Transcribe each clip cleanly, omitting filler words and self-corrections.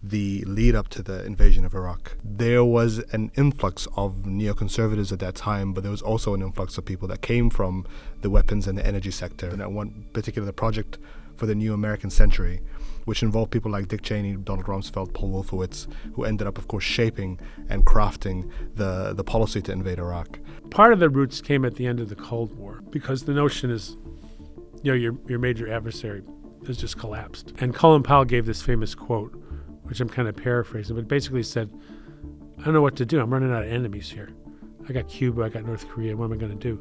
the lead up to the invasion of Iraq. There was an influx of neoconservatives at that time, but there was also an influx of people that came from the weapons and the energy sector. And at one particular project for the New American Century, which involved people like Dick Cheney, Donald Rumsfeld, Paul Wolfowitz, who ended up, of course, shaping and crafting the policy to invade Iraq. Part of the roots came at the end of the Cold War, because the notion is, your major adversary has just collapsed. And Colin Powell gave this famous quote, which I'm kind of paraphrasing, but basically said, I don't know what to do. I'm running out of enemies here. I got Cuba, I got North Korea, what am I going to do?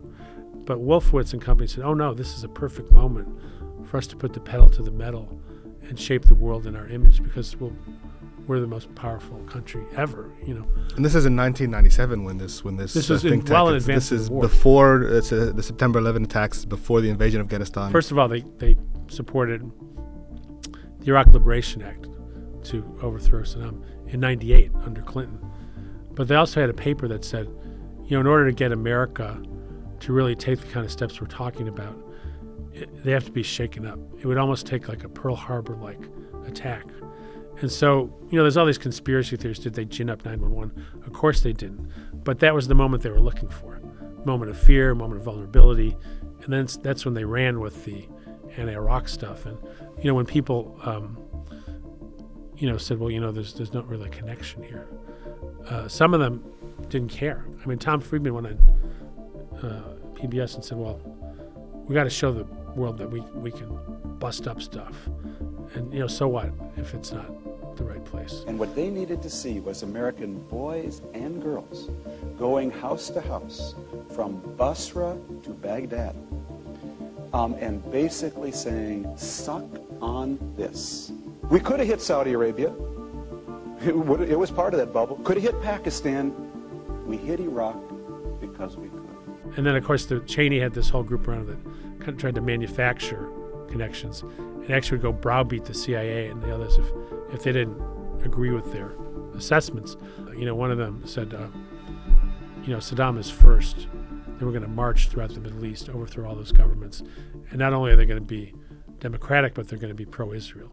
But Wolfowitz and company said, oh no, this is a perfect moment for us to put the pedal to the metal and shape the world in our image, because we're the most powerful country ever, And this is in 1997 when this was think tank. well in advance This of is the war. before the September 11 attacks, before the invasion of Afghanistan. First of all, they supported the Iraq Liberation Act to overthrow Saddam in '98 under Clinton. But they also had a paper that said, in order to get America to really take the kind of steps we're talking about, they have to be shaken up. It would almost take like a Pearl Harbor-like attack. And so, there's all these conspiracy theories. Did they gin up 9/11? Of course they didn't. But that was the moment they were looking for. Moment of fear, moment of vulnerability. And then that's when they ran with the anti-Iraq stuff. And, when people, said, well, there's not really a connection here. Some of them didn't care. I mean, Tom Friedman went on PBS and said, well, we got to show the world that we can bust up stuff. And, so what if it's not the right place? And what they needed to see was American boys and girls going house to house from Basra to Baghdad and basically saying, suck on this. We could have hit Saudi Arabia. It was part of that bubble. Could have hit Pakistan. We hit Iraq because we could. And then, of course, Cheney had this whole group around that kind of tried to manufacture connections and actually would go browbeat the CIA and the others if they didn't agree with their assessments. One of them said, Saddam is first. Then we're going to march throughout the Middle East, overthrow all those governments. And not only are they going to be democratic, but they're going to be pro-Israel.